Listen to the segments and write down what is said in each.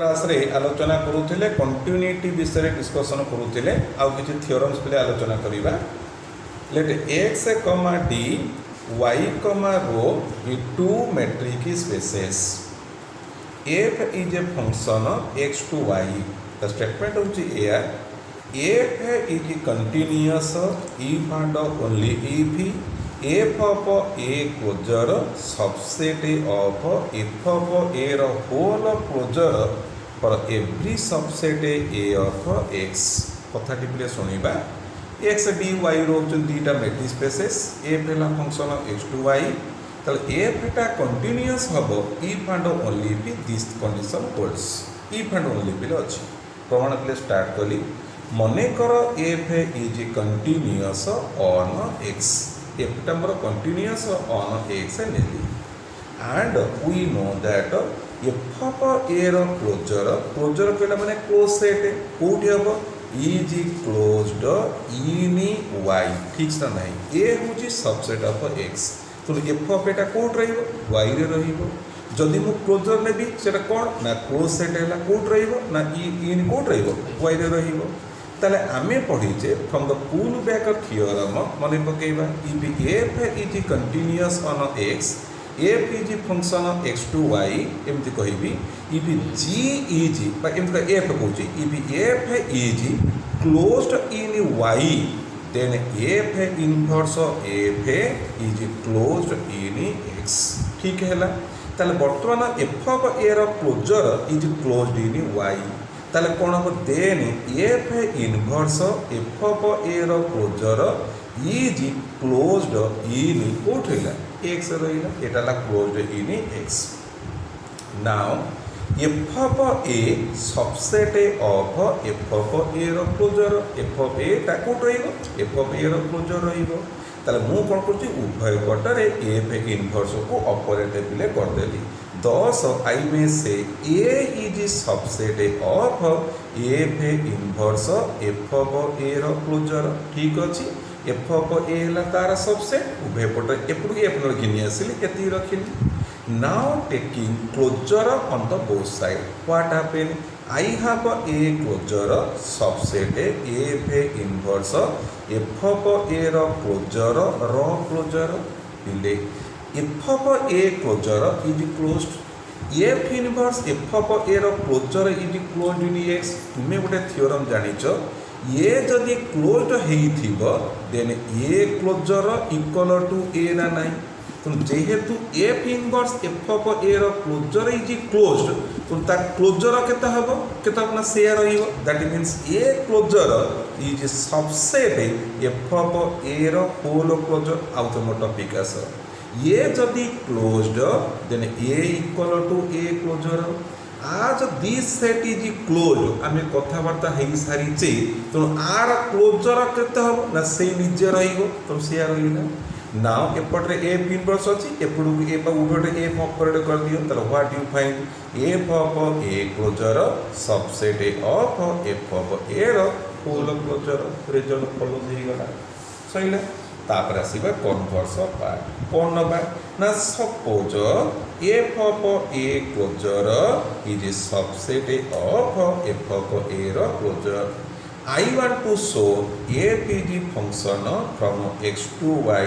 Class रे आलोचना करूथिले continuity विषय डिस्कशन करूथिले आउ किछि थ्योरम्स पे आलोचना करिबा। Let x, d, y, rho be two metric spaces. f is a function x to y. The statement होछि एयर f is continuous if and only if of a closure subset of f of a whole closure for every subset a of x। कथाटी पे सुनिबा x dy रोचन दीटा metric spaces f है function x to y ताले f टा continuous हबो if and only if this condition holds। if and only if अछि प्रमाण पे start कली मने कर f is continuous on x। f टा मोर कंटिन्यूअस on x नेली and we know that f of a row closure कहला माने क्लोज सेट कोठी हबो is closed in y। ठीक से नहीं a होची सबसेट ऑफ x तो f of एटा कोड रहिबो y रे रहिबो। जदि मु क्लोजर नेबी सेटा कोन ना क्लोज सेट हैला कोड रहिबो ना इन कोड रहिबो y रे रहिबो। ताले आमे पढिचे from the pull back theorem मने पकेबा if f is continuous on x f is function of x to y एमति कहिबी if g is बा एमति f कहूची if f is closed in y then f inverse of f is closed in x। ठीक हैला ताले वर्तमान f of a row closure is closed in y ताले कोन हो then f inverse f of a row closure is closed in कोठ हैला x रहिला एटा ला closed in x। Now f of a subset of f of a row closure f of a टा कोठ रहिबो f of a row closure रहिबो ताले मु कोन करछि उभय पटरे f इनवर्स को ऑपरेट बिले कर देली। Thus I may say a is subset of f inverse f of a row closure. ठीक अछि f of a हला तार सबसेट उभय पट एपडु f न घिनि आसिली एति रखिली। Now taking closure on the both side what happen I have a closure subset f inverse f of a row closure बिले f of a closure is closed f inverse f of a row closure is closed in x। तुमे गोटे theorem जानिचो ये जदि closed हेइथिबो then a closure equal to a ना नाही तो जेहेतु f inverse f of a row closure is closed तो ता क्लोजर केता हबो केता ना शेयर रहिबो that means a closure is subset f of a रो whole closure out of topic आस ये जदि closed then a equal to a closure as this set is closed आमे कथा वार्ता हेई सारी चे तो आर क्लोजर केते हबो ना से निजे रहिबो तो शेयर रहिला। नाउ एपटरे f इनवर्स अछि एपडु a पा उबटे f ऑपरेट कर दियो त what you find f of a closure subset of f of a रो होल क्लोजर रिजल्ट फॉलो हेई गला सहीला। तापर आसीबा कन्वर्स पार्ट कोन नबा ना suppose f of a closure is subset of f of a row closure I want to show f is function from x to y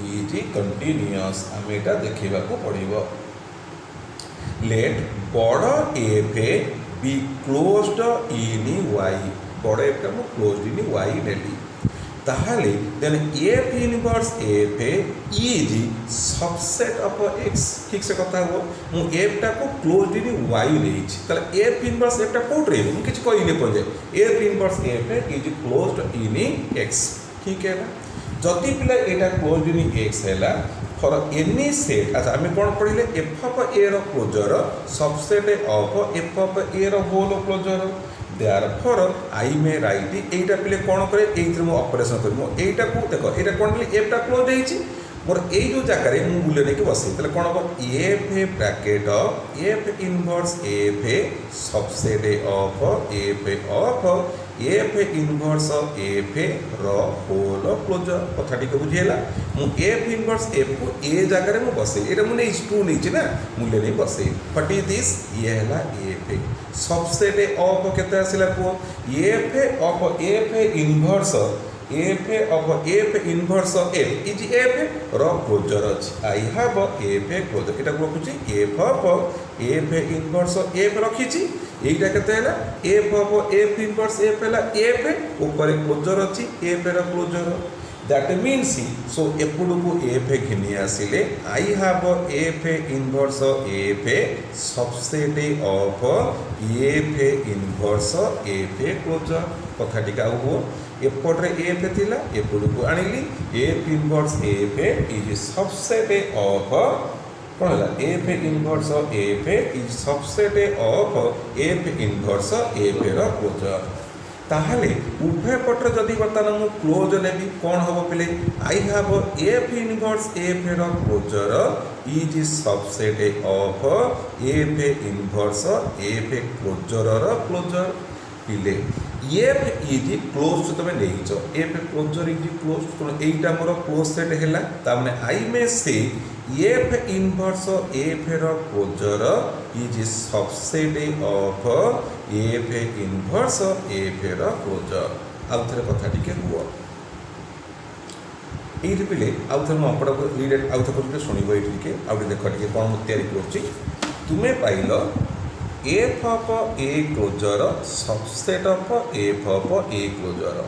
is continuous आमे एटा देखिबा को पड़िबो। Let बड़ f be closed in y बड़ f टा closed in y नेली ताहाले then f inverse f is subset of x। ठीक से कथा हो मु f टा को क्लोज्ड इन y लेछि ताले f इनवर्स f टा कोट रे मु किछ कहि ने पजे f inverse f is closed in x। ठीक है ना जति पिला एटा क्लोज्ड इन x हैला फॉर एनी सेट अच्छा हमें कोन पढिले f of a row closure subset of f of a रो whole closure therefore I may write एटा पिले कोन करे एइथि मु ऑपरेशन करमु एटा को देखो एटा कोन ले f टा क्लोज हेछि मोर एइ जो जागा रे मु बुले ने के बसै तले कोन हो f bracket f inverse f subset of f inverse f रो होल क्लोजर कथाटी को बुझियला मु f इनवर्स f को ए जागा रे मु बसै एटा मु ने 2 नै छि ना मु ले नै बसै व्हाट इज दिस ये हला f एफ सबसेट ऑफ केते आसिला को f of F inverse f of F inverse F is f row closure अछि आई हैव एफ क्लोजर एटा को रखुची f of F inverse f रखिची एटा केते हैला f of F inverse f हैला एफ ऊपर क्लोजर अछि f row closure that means so एपुडु को एफ घिनी आसिले I have F inverse f subset of F inverse F closure कथा टिका हो एपटे एफ थिला एपुडु को आनिली f inverse F is subset of कौन है f inverse F is subset of F inverse F row closure ताहले उभय पटर जदि बर्तमान मु क्लोज नेबी कौन हम पे I have F inverse F row closure is subset of F inverse F closure rho closure पिले एफ इज क्लोज तुम नहीं एफ क्लोजर इज क्लोज तो एटा मोर क्लोज सेट हैला ता माने I may say F inverse F row closure is subset of F inverse F row closure आउ थरे कथा टिके हुआ एठी पिले आउ थरे म अपडा को रीड आउ थरे सुनिबो एठी टिके आउ देख टिके कोन म तयारी करछि तुमे पाइलो F of A closure subset of F of A closure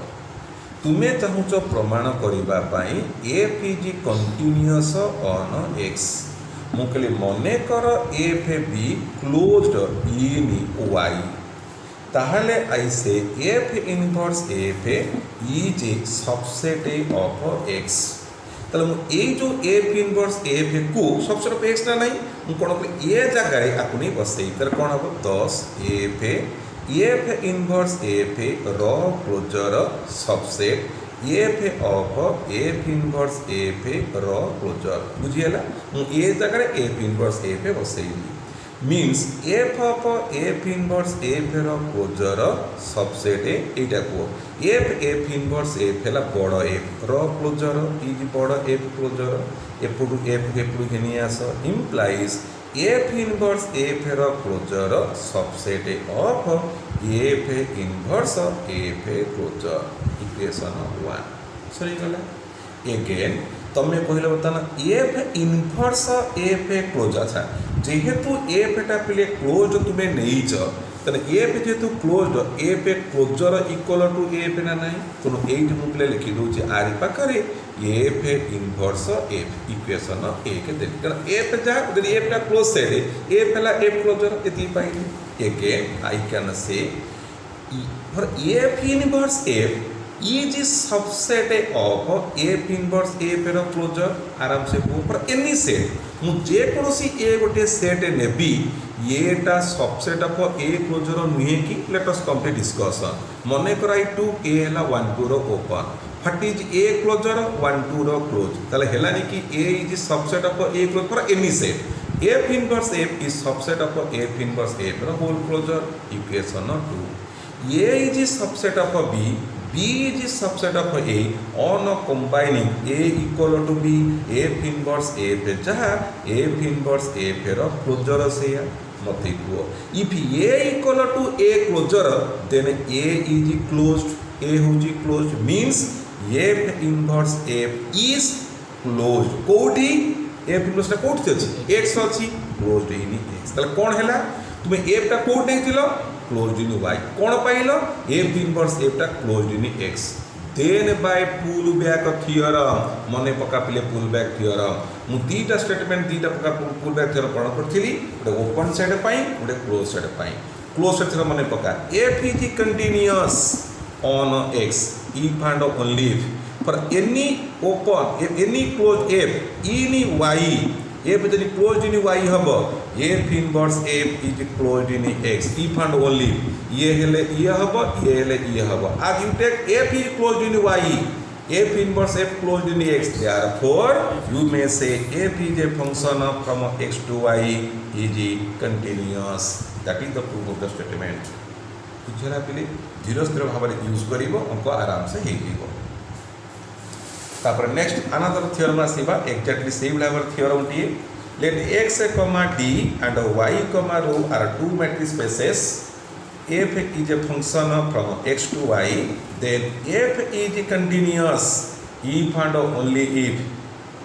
तुम्हें चाहूच प्रमाण करने F is continuous on X मुझे मन कर F be closed in Y ताहले I say F inverse F is subset of X ताले ये जो एफ इनवर्स एफ को सबसेट ऑफ एक्स ना नहीं मु कोन कर ए जगह आकुनी बसई तर कोन हो 10 f f inverse F row closure subset f of F inverse F row closure बुझियला मु ए जगह एफ इनवर्स एफ बसई means f of F inverse F row closure subset एटा को एफ इनवर्स एफ है बड़ एफ रो क्लोजर इज बड़ एफ क्लोजर एपटू एफ एपटू घिनी आस implies f inverse F row closure subset of F inverse F closure equation 1 सरी गला एगेन तमें कहले बर्तमान एफ इनवर्स एफ क्लोज अच्छा जेहेतु एफ टा पे क्लोज तुम्हें नहीं तेना एफ जेहेतु close F closure equal to F ना ना तेणु ये मुझे लिखी दूसरी आर पाखे एफ इनवर्स एफ इक्वेशन एक देवी कारण एफ जहाँ एफ टा क्लोज सेट एफ है एफ क्लोजर ये पाइली again I can say F inverse F is subset of F inverse F row closure आराम से पर एनी सेट मु जे कोनोसी ए गोटे सेट नेबी येटा सबसेट ऑफ ए क्लोजर नुहे कि लेट अस कंप्लीट डिस्कशन मने कराई टू ए हला 1 2 रो open what is A closure 1 2 रो क्लोज ताले हेलानी कि A is subset of A close for any set f inverse F is subset of F inverse F रो whole closure equation 2 A is subset of B B is subset of A on combining A equal to B F inverse F जहाँ F inverse F रो closure से मत को if A equal to A closure then A is closed A होची closed means F inverse F is closed कोठी F inverse टा कोठी अछि X अछि closed इन X तले कोन हैला तुमे F टा कोड नै दिलो क्लोज्ड इन y कौन पाइल एफ इनवर्स एफ टा closed in x then by pull back theorem मने पका पिले पुल बैक थ्योरम मु दीटा स्टेटमेंट दीटा पका पुल बैक थ्योरम कोन करथिली गोटे ओपन साइड पाई गोटे क्लोज साइड पाई क्लोज साइड थ्योरम मने पका F is continuous on x if and only if for any open any close F in y F यदि क्लोज्ड इन y हम F inverse F is closed in x if and only ये हेले ये हम ये हेले ये हम आज you take F is closed in y F inverse F closed in x therefore you may say f is a function of from x to y is continuous that is the proof of the statement बुझला पिले धीरे स्थिर भाव में use करिवो अंक आराम से हे जीवो तापर नेक्स्ट अनदर थ्योरम आसीबा एक्जेक्टली सेम लेवल थ्योरम टी let x comma d and y comma rho are two matrix spaces. F is a function from x to y, then f is continuous if and only if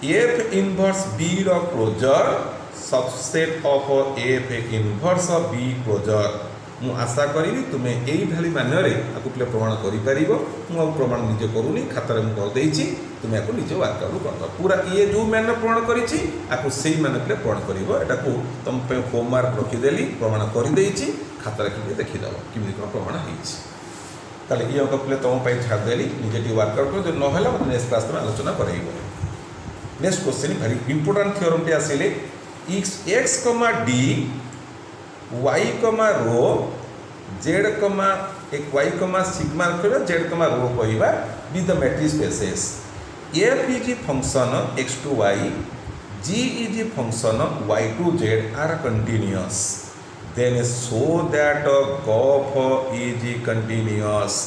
f inverse b ର closure subset of f inverse b closure. ମୁଁ ଆଶା କରିବି ତୁମେ ଏଇଭଳି ମାନ୍ୟରେ ଆକୁ ପିଲେ ପ୍ରମାଣ କରିପାରିବ। ମୁଁ ଆଉ ପ୍ରମାଣ ନିଜେ କରୁନି, ଖାତାରେ ମୁଁ କରିଦେଇଛି, ତୁମେ ଆକୁ ନିଜେ ୱାର୍କଆଉଟ୍ କରିଦେବ। ପୁରା ଇଏ ଯେଉଁ ମ୍ୟାନ୍ରେ ପ୍ରମାଣ କରିଛି ଆକୁ ସେଇ ମ୍ୟାନ୍ରେ ପିଲେ ପ୍ରମାଣ କରିବ। ଏଟାକୁ ତୁମ ପାଇଁ ହୋମୱାର୍କ ରଖିଦେଲି, ପ୍ରମାଣ କରିଦେଇଛି, ଖାତାରେ ଟିକେ ଦେଖିଦେବ କେମିତି କ'ଣ ପ୍ରମାଣ ହେଇଛି। ତାହେଲେ ଇଏ ଅଙ୍କ ପିଲେ ତୁମ ପାଇଁ ଛାଡ଼ିଦେଲି, ନିଜେ ଟିକେ ୱାର୍କଆଉଟ୍ କର। ଯଦି ନହେଲା ମୋତେ ନେକ୍ସଟ କ୍ଲାସ୍ ତୁମେ ଆଲୋଚନା କରାଇବ। ନେକ୍ସଟ କ୍ୱେଶ୍ଚିନ୍ ଭାରି ଇମ୍ପୋର୍ଟାଣ୍ଟ ଥିଓରମ୍ଟି ଆସିଲେ x କମା d y कमा रो z कमा एक y कमा सिग्मा रखिबा z कमा रो कहबा with the metric spaces f इज function x to y, g is function y to z are continuous, then so that गफ इज कंटीन्यूअस।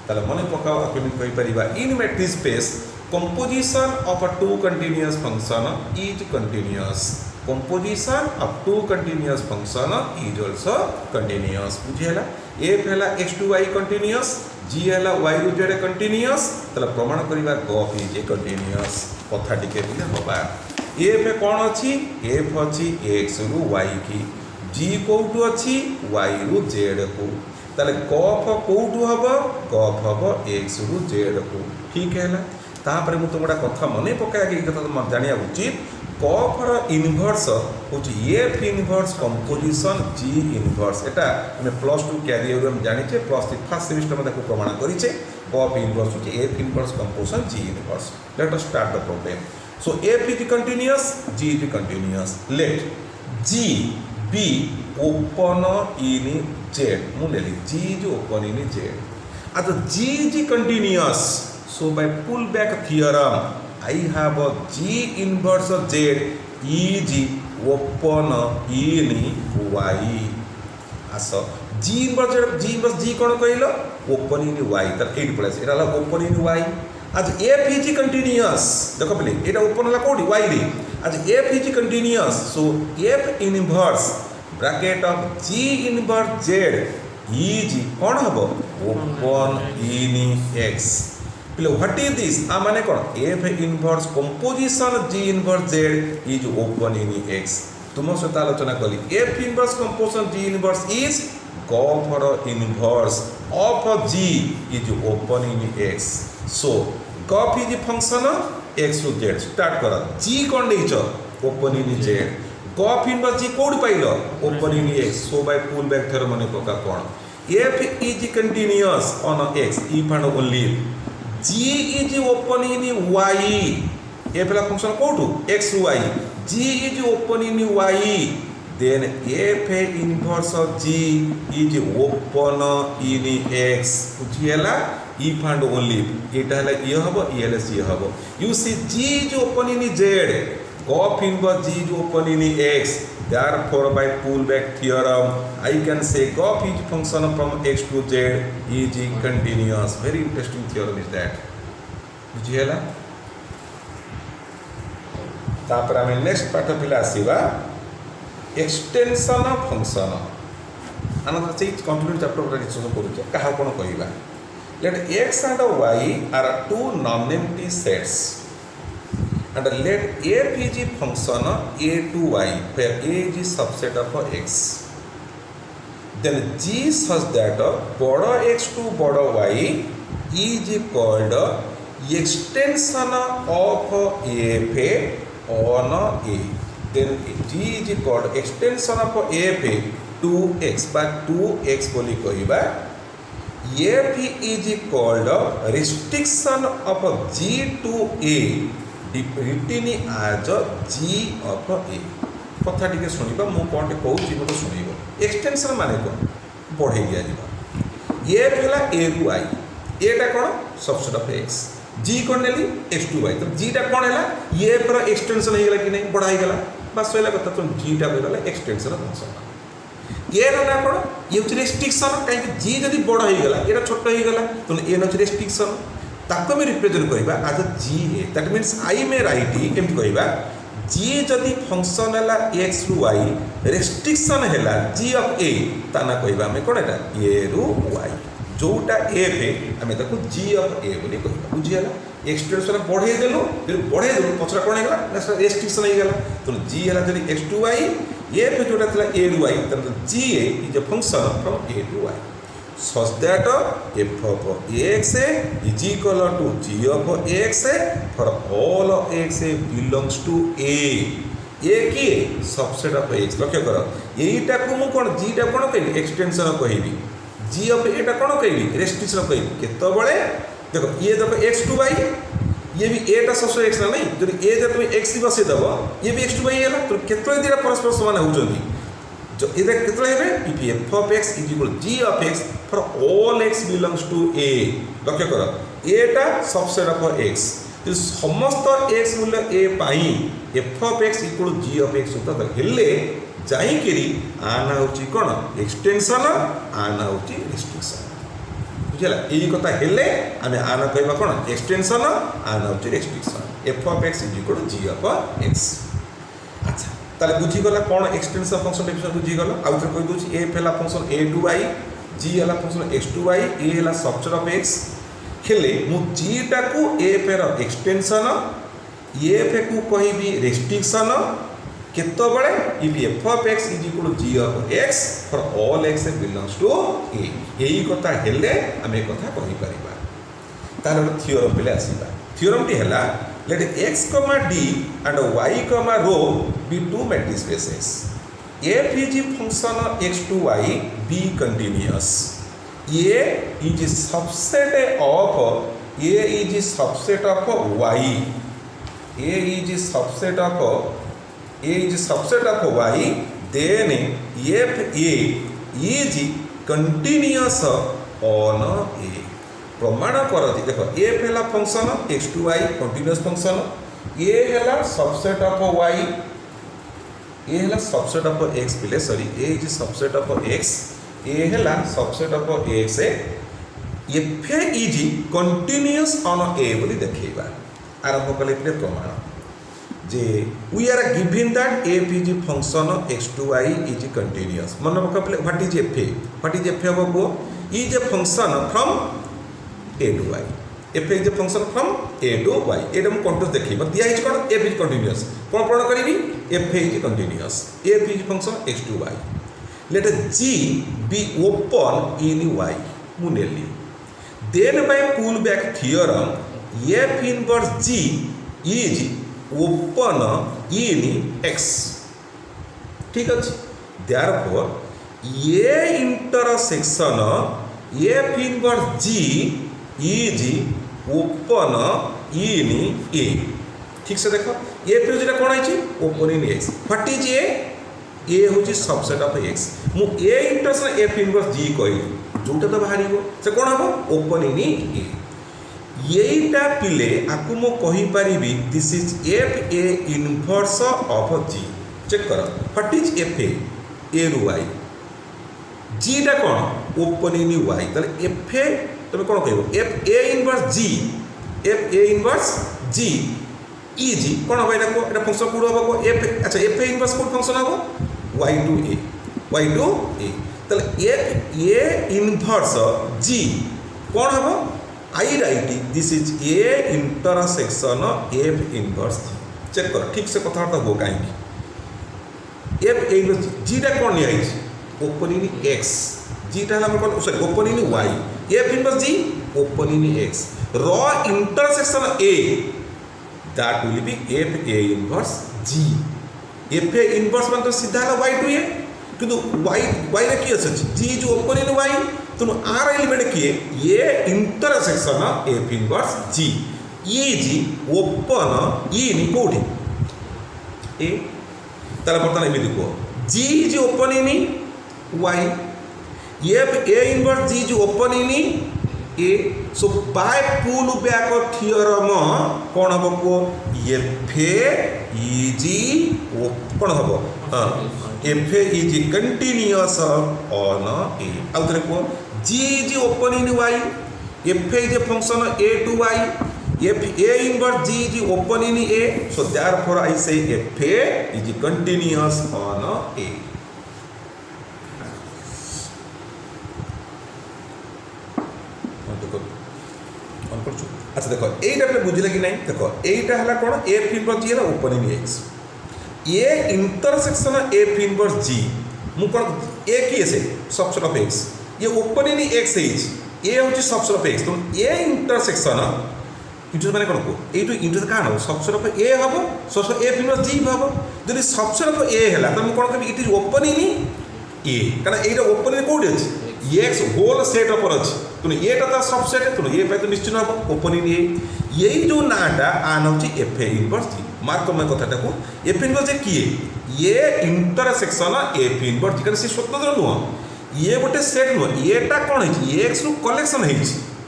ताले मन पकाओ केमि कहि परिबा इन metric space composition of a two continuous function is continuous. Composition of two continuous function is also continuous. बुझिएला f हैला x to y continuous, g हैला y to z continuous, तला प्रमाण करिबा गफ इज continuous। कथा टिके बिले होबा f कोन अछि, f अछि x रु y की, g कोउटु अछि y रु z को, ताले गफ कोउटु हबो, गफ हबो x रु z को। ठीक हैला तापर मु तुमडा कथा मने पकाय कि कथा तो जानिया उचित। कफर इनवर्स होची f inverse composition g inverse, एटा हमें +2 कैरियर हम जानिचे, +3 फर्स्ट सेमिस्टर में देखो प्रमाण करिचे। कफ इनवर्स होची f inverse composition g inverse. Let us start the problem. So f is continuous, g is continuous, let g be open in Z. मु लेली g is open in Z, अच्छा g is continuous. So by pull back theorem, I have a G inverse Z is open in Y. आसो G inverse G कौन कहलो open in Y, तर 8 plus iota open in Y। आज F is continuous, देखो पहले एटा open होला कोडी Y रे। आज F is continuous, so F inverse bracket of G inverse Z is कौन हबो open in X। What is this? माने कौन f inverse composition g inverse z is open in x। तुम सहित आलोचना कली f inverse composition g inverse is गफर inverse of g is open in x। So gof is function x to z। Start कर g कौन देइछ open in z, gof inverse g कोड पाइलो open in x। So by pull back theorem माने पका कौन f is continuous on x if and only G is open in Y, f ला function कोटू x y, G is open in Y, then f inverse G is open in X। बुझिएला if and only एटा हला ये हबो ये हला सी हबो। You see G is open in Z, gof inverse G is open in X, therefore by pull back theorem I can say gf is function from x to z is continuous। very interesting theorem is that। बुझिएला तापर हमें next पाठ पिला आसीबा extension of function. Another से continue chapter पर discussion करूचे कहा कोन कहिबा। लेट x and y are two non-empty sets and let f is a function a to y where a is subset of x, then g such that बड़ा x to बड़ा y is called extension of f on a, then g is called extension of f to x by 2x बोली कहिबा। f is called restriction of g to a written as g of a। कथा टिके सुनिबा मु कोन कहूची मते सुनिबो। Extension माने कोन बढ़े दिया जिबा। ये भेला a टू i, एटा कोन सबसेट ऑफ x, g कोन नेली x टू y, तो g टा कोन हैला ये पर एक्सटेंशन हे गेला कि नहीं बढ़ा हे गेला, बस होइला कथा। तो g टा भेला एक्सटेंशन ऑफ फंक्शन। ये रहला कोन ये होची रेस्ट्रिक्शन, काहे कि g जदी बड़ हे गेला एटा छोट हे गेला, तो ये होची रेस्ट्रिक्शन। ताको में रिप्रेजेंट करिबा as G A, that means I may write केमति कहिबा जी जदि फंक्शन है एक्स रु वाई रेस्ट्रिक्शन है जी अफ ए ताना कहवा आम कौन एटा ए रु वाई जोटा एफ आम ताको जी अफ ए बोली कहवा बुझीगला एक्सटेंशन बढ़ेदेलु बढ़ेदेलु पचरा कौन है रेस्ट्रिक्शन होगा तो जी है जब एक्स टू वाई एफ जोटा था ए रु Y G is a function from A to Y such that f of x is equal to g of x for all of x belongs to a किए subset of x लक्ष्य कर यहीटा को मु कोन g टा कोन कहबी extension कहबी g of एटा कोन कहबी restriction कहबी केतबळे देखो ये देखो x टू y ये भी a टा सबसे x ना नहीं जब a जब तुम x बसे दबो ये भी x टू y है तो केतबळे दिरा परस्पर समान होजंती जो इधर कितना है if f of x is equal to g of x for all x belongs to a लक्ष्य करो a टा सबसेट ऑफ x तो समस्त x मूल्य a pi f of x equal to g of x होता तो हेले जाई करी आना होची कोन एक्सटेंशन आना होची रेस्ट्रिक्शन बुझला एही कथा हेले आमे आना कहबा कोन एक्सटेंशन आना होची restriction f of x is equal to g of x अच्छा ताले बुझीगला कौन एक्सटेंशन फंक्शन डेफिनेशन बुझीगला आउ थोड़ा कहि दोछि एफ है फंक्शन ए टू वाई जी है function x to Y a है सबसेट ऑफ एक्स खेले मु जी टा को एफ र एक्सटेंशन एफ को कहबी रेस्ट्रिक्शन केतबळे if f of x is equal to g of x for all x belongs to A एही कथा हेले आमे कथा कहि परिबा तार थ्योरम पेले आसीबा थ्योरम टी हला let x comma d and y comma rho be two matrix spaces f is a function of x to y be continuous a is a subset of y a is a subset of y then f a is continuous on a प्रमाण करती देखो f है function x to y continuous function a है subset of y a है subset of x पिले sorry a is subset of x a है subset of x f is continuous on a बोली देखैबा आरंभ कले पिले प्रमाण जे we are given that f is function x to y is continuous मन रख पिले व्हाट इज एफ को is a function from a to y f is a function from a to y एटा हम कंटीन्यूअस देखि मत दिया is cone f is continuous कोन प्रण करिवि f is continuous f is function x to y let g be open in y muneli then by pull back theorem f inverse g is open in x ठीक अछि therefore a intersection f inverse g is open in a ठीक से देखो a फिर जेटा कोन आइछि open in x what is a होछि सबसेट ऑफ एक्स मु a intersection f inverse g कहली जोटा तो बाहरिबो से कोन हबो ओपन इन ए एटा पिले आकु मु कहि परिबी this is f A inverse of g check करो व्हाट इज एफ ए रु वाई जी टा कोन ओपन इन वाई तले एफ ए तुम कौन कह एफ ए इनवर्स जी ई जी कौन हम यहाँ को फंक्शन कौन हम को एफ अच्छा एफ ए इनवर्स कौन फंक्शन हम वाई टू ए तले एफ ए इनवर्स जी कौन हम I write this is a intersection f inverse g check कर ठीक से कथबार्ता हो कहीं एफ ए इनवर्स जी टा कौन नहीं ओपन इन एक्स जी टा हम कौन sorry open in Y f inverse G open in X rho intersection A that will be f A inverse G f A inverse मान तो सीधा है वाई टू ए किंतु वाई रे की अछि जी जो ओपन इन वाई तो आर एलिमेंट किए a intersection f inverse g ई जी ओपन इन कोठी ए ताला बर्तन एमिति को g g open in Y f A inverse g जो open in a so by pull back theorem कौन हम को एफ इज कौन हम f is continuous on a आउ थे को g is open in Y f is a function a to Y if A inverse G is open in A, so therefore I say FA is continuous on A. अच्छा देखो यहीटा पे बुझे कि नहीं देखो यहीटा है कौन एफ इनवर्स जी है open in x a intersection f inverse g मु कौन ए किए से सबसेट ऑफ एक्स ये open in x is a हूँ सबसेट ऑफ एक्स तो ए इंटरसेक्शन इंटू मैंने कौन को ये इंटू क्या हम सबसेट ऑफ ए हम सबसेट एफ इनवर्स जी हम जब सबसेट ऑफ ए है तो मुझे कौन कह इट इज ओपन इन ए कारण ये ओपन इन कौटी अच्छे एक्स होल सेट अपर अच्छे तुम एटा तार सबसेट तुम ए तो निश्चित हम ओपन इन यही जो नाटा आन हूँ एफ ए इनवर्स जी मार्क मैं कथा को एफ इनवर्स किए ये इंटरसेक्शन एफ इनवर्स जी कारण सी स्वतंत्र नुह ये गोटे सेट नुह एटा कौन है एक्स रु कलेक्शन है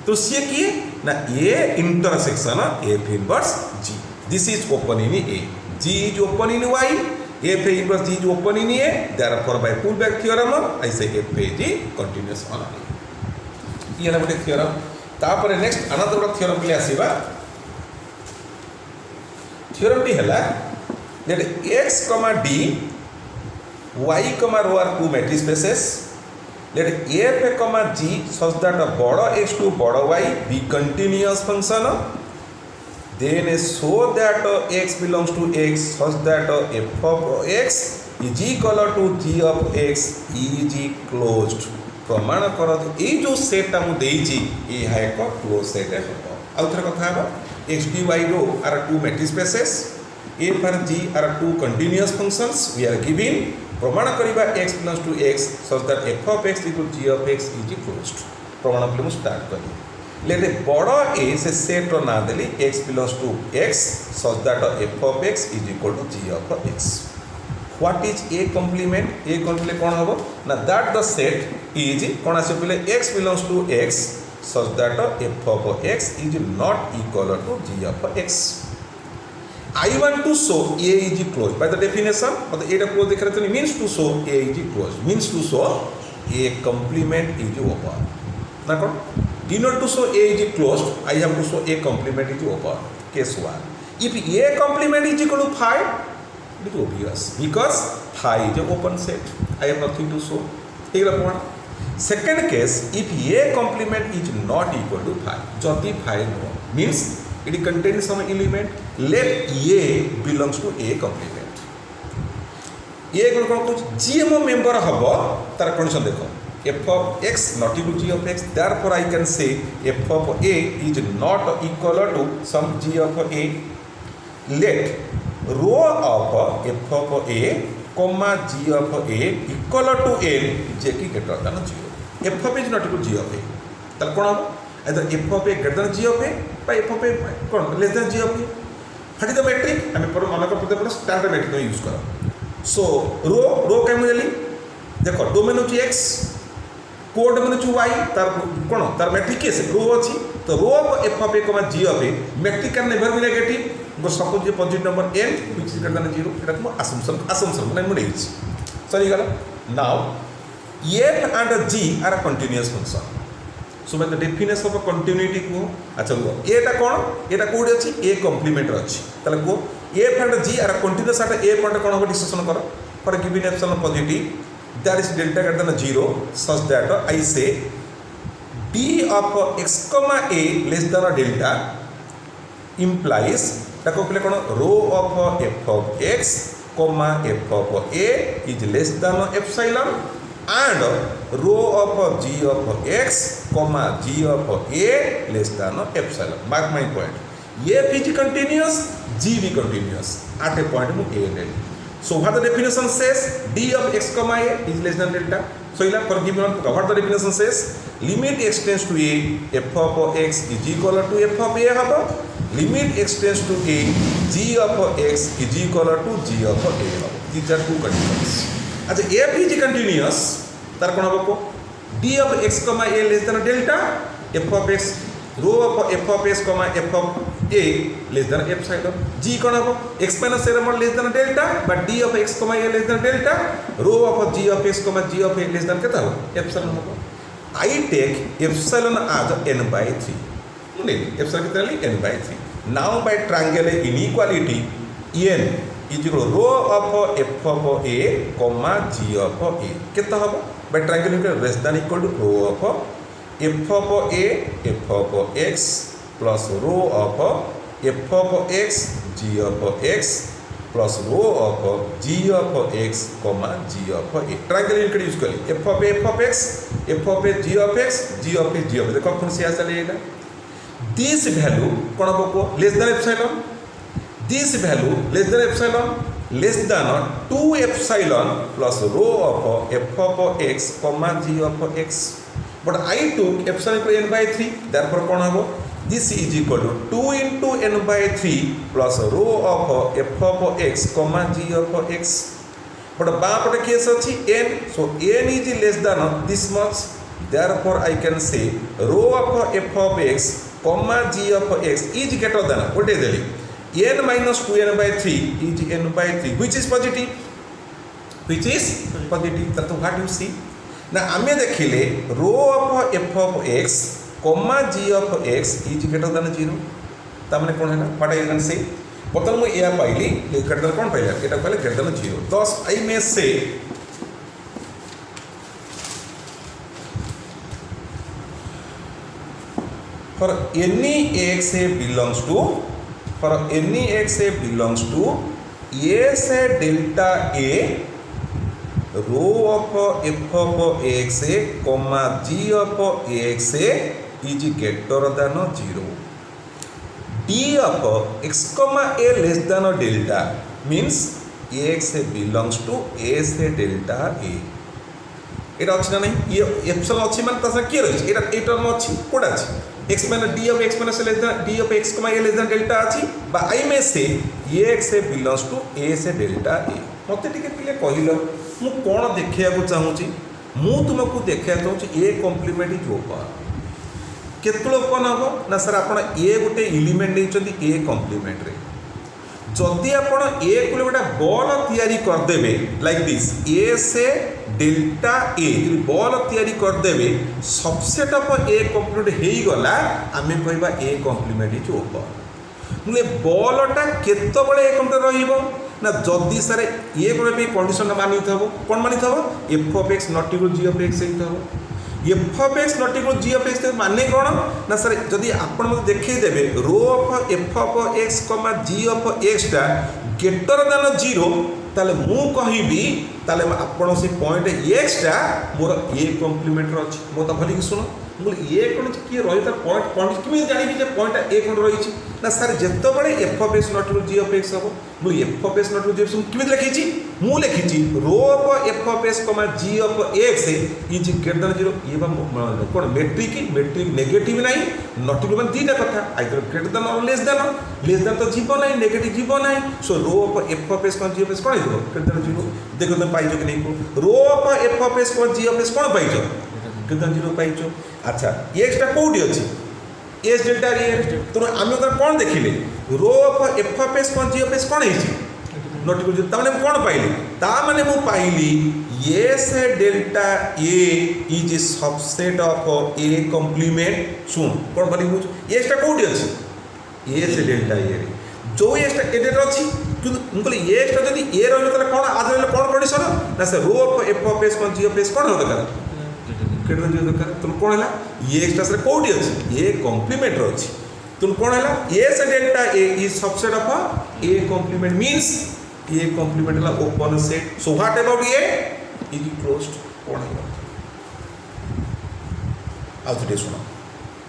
तो सी किए ना a intersection f inverse g this is open in a g is open in Y f A inverse g is open in a therefore by pull back theorem I say f a g continuous on a ये गोटे theorem तापर next another गोटे theorem के आसीबा theorem टी हैला let x, d y, rho are two matrix spaces let f a g such that बड़ x to बड़ y be continuous function then show that x belongs to x such that f of x is equal to g of x is closed प्रमाण कर ये जो सेटा मुझे यह एक क्लोज सेट है आउ थे कथा X d Y rho are two matrix spaces f are g are two continuous functions we are giving प्रमाण करवा x belongs to x such that f of x equal g of x is closed प्रमाण के मुझे start करी late बड़ ए से set ना देली x belongs to x such that f of x is equal to g of x what is a complement a complement कौन हम ना दैट द सेट इज कौन आस x belongs to x such that f of x is not equal to g of x. I want to show a is closed by the definition. But a close देख रहे थे means to show a is closed means to show a complement is open. ना कौन? In order to show a is closed, I have to show a complement is open. Case 1. If a complement is equal to phi, it is obvious because phi is an open set. I have nothing to show. ठीक है प्रमाण. Second case, if a complement is not equal to phi, जदि phi no means it contains some element, let a belongs to a complement. A कौन कुछ GMO member हबो तार condition देखो f of x not equal to g of x, therefore I can say f of a is not equal to some g of a. Let rho of f of a comma g of a equal to n जे की greater than 0. F of a is not equal g of a ताल कौन हम either f of a greater than g of a बा f of a कौन less than g of a हटी the matric आम पर मन कर स्टैंडर्ड मैट्रिक यूज कर सो रो रो कहीं मुझे देख डोमेन हो एक्स कोडोमेन हो वाई तार कौन तार मैट्रिक केस रो अच्छी तो rho of F of a comma g of a metric can never be negative suppose ये positive number n which is greater than 0 एटा को assumption माने मुझे सॉरी गला now f and g are a continuous function. So by the definition of a continuity को अच्छा वो एटा कौन एटा कोड अच्छी a complement अच्छी तले को f and g are a continuous at a point कौन हम डिस्कशन करो for a given epsilon positive that is delta greater than 0 such that I say d of x comma a less than a delta implies ताको पहले कौन rho of f of x comma f of a is less than epsilon and rho of g of x comma g of a less than epsilon. Mark my point. F is continuous, g be continuous at a point of a and l. So what the definition says, d of x comma a is less than delta. So for given what the definition says, limit x tends to a, f of x is equal to f of a haba. Limit x tends to a, g of x is equal to g of a haba. These are two conditions. अच्छा f is continuous तार कौन हम को d of x comma a less than delta f of x rho of f of x comma f of a less than epsilon g कौन हम x minus a more less than delta but d of x comma a less than delta rho of g of x comma g of a less than कितना हो epsilon हो I take epsilon as n by 3 epsilon कितना n/3 now by triangle inequality n is equal rho of f of a comma g of a केते हबो by triangle less than equal to rho of f of a f of x plus rho of f of x g of x plus rho of g of x comma g of a triangle inequality use करी f of a f of x f of a g of x g of a g of देखो कौन सी आ चलेगा this value कौन हो less than epsilon this value less than epsilon less than 2 epsilon plus rho of f of x comma g of x but I took epsilon equal n/3 therefore कौन हो this is equal to 2 into n/3 plus rho of f of x comma g of x but बापटे case अछि n so n is less than this much therefore I can say rho of f of x comma g of x is greater than what is the n minus 2n/3 is n/3 which is positive that what you see ना आमे देखिले rho of f of x comma g of x is greater than 0 ता माने कोन हैला what I can से पतन मु या पाइली ग्रेटर देन कोन पाइला एटा कहले greater than 0 thus I may say for any x a belongs to a से delta a rho of f of x a comma g of x a is greater than 0 d of x comma a less than delta means x belongs to a से delta a एटा अछि ना नहीं ये epsilon अछि माने तसा के रहि एटा एटा न अछि कोडा अछि x minus d of x minus less than d of x a less than delta अछि बा आई में से x belongs to a s delta a मते टिके पिले कहिलो मु कोन देखिया को चाहू छी मु तुमको देखिया चाहू छी a कॉम्प्लीमेंट इज ओपन केतलो कोन हबो ना सर आपण a Gute element दैछथि a complement रे जदि आपण a को गोटे बॉल तैयारी कर देबे like this a s delta a ball तैयारी कर देबे सबसेट ऑफ a कॉम्प्लीमेंट हेई गला आमे कहबा a कॉम्प्लीमेंट इज ओपन मुले बॉलटा केतो बळे a कॉम्प्लीमेंट रहिबो ना जदि सर a को भी कंडीशन मानि थबो कोन मानि थबो f of x not equal g of x हेई थबो f of x not equal g of x माने कोन ना सर जदि आपण मते देखै देबे rho of f of x g of x टा ग्रेटर देन 0 ताले मु कहिबी ताले आपण से पॉइंट x टा मोर a कॉम्प्लीमेंट रो अछि मो त भली कि सुनो मु a कोन कि रहि तार पॉइंट किमि जानिबी जे पॉइंट a कोन रहि छि ना सर जत्तो बळे f of x not equal g of x हबो मु f of x not equal g of x किमि लिखि छि मु लिखि छि rho of f of x g of x is greater than 0 ये बा कोन मेट्रिक नेगेटिव नाही नॉट इक्वल दीटा कथा आइदर ग्रेटर देन और लेस देन तो जीवो नाही नेगेटिव जीवो नाही so rho of f of x g of x कोन हिबो ग्रेटर देन 0 देखो तुम पाइजो कि नहीं को rho of f of x g of x कोन पाइजो ग्रेटर देन 0 पाइजो अच्छा x टा कोडी अछि s डेल्टा a तो आमे त कोन देखिले rho of f of x g of x कोन हिछि नॉट इक्वल ता माने कोन पाइली ता माने मु पाइली s delta a is subset of a complement सुन कोन बली बुझ s टा कोडी अछि s डेल्टा a रे जो s टा एडे अछि किंतु उनकले s टा जदी a रहले त कोन आधे रहले कोन कंडीशन ना से rho of f of x g of x कोन हो दरकार केडन जो दरकार तुम कोन हला x टा से कोडी अछि a कॉम्प्लीमेंट रो अछि तुम कोन हला s delta a is subset of a complement means a complement ला open set so what about a is closed कोन हला आज दे सुनो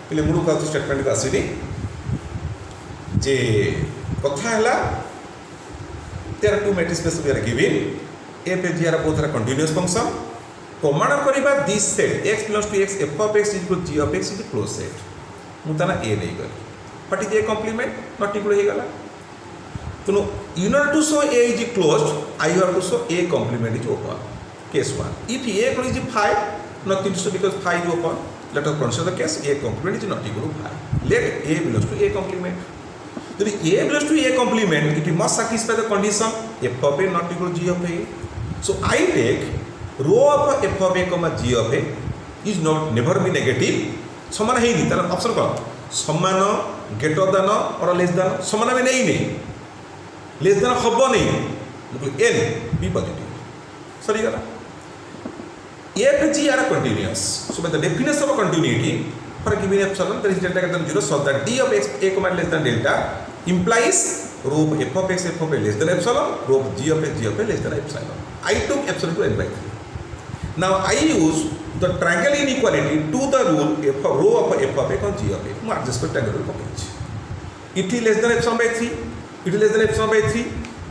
पहले मुरु का स्टेटमेंट का आसीनी जे कथा हला there are two matrix space we are given a पे g are both are continuous function प्रमाण करिबा this set x belongs to x f of x equal g of x is a closed set मुतना a नहीं गली what is a complement not equal हे गला तो in order to show a is closed I have to show a complement is open case 1 if a is phi nothing to show because phi is open let us consider the case a complement is not equal to phi let a belongs to a complement then a belongs to a complement it must satisfy the condition f of a not equal to g of a so I take rho of f of a g of a is not never be negative समान है नहीं तार option कौन समान greater than और less than समान भी नहीं लेस देन हम नहीं एन बी पॉजिटिव सरीगला f g are continuous so the definition of continuity for given epsilon there is delta greater than 0 so that d of x a less than delta implies rho of f of x less than epsilon, rho of g of x less than epsilon. I took epsilon to n by 3. Now I use the triangle inequality to the rule f of rho of f of x on g of x. I adjust the triangle rule. It is less than epsilon by 3. It is less than epsilon by 3.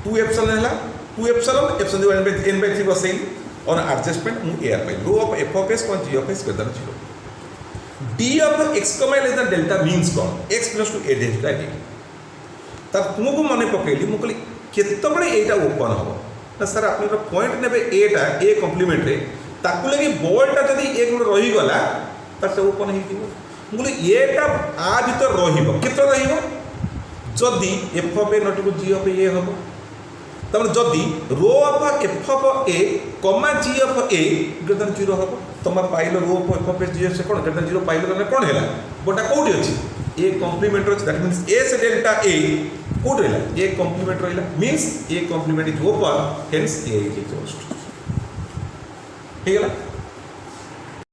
2 epsilon है 2 epsilon epsilon n by 3 was saying on adjustment mu a by rho of f of x on g of x greater than 0. D of x less than delta means कौन x plus to a delta d. तब तुमको मन पकईली मुझे केतबे यहाँ open हम ना sir आप point ने एटा ए कम्प्लीमेंट्रे ताकू लगे बॉलटा जब एक रहीगला तो ओपन हो एटा आ भर रही f of a not g of a हम तब जदि rho of f of a comma g of a greater than 0 हम तुम पाइल rho of f of a g f कौन ग्रेटर देन 0 पाइल कौन है गोटा कौटी अच्छी ए कम्प्लीमेंट अच्छे that means a s delta a कौट रहा ए कम्प्लीमेंट रहा means a complement is open hence a is closed ठीक है।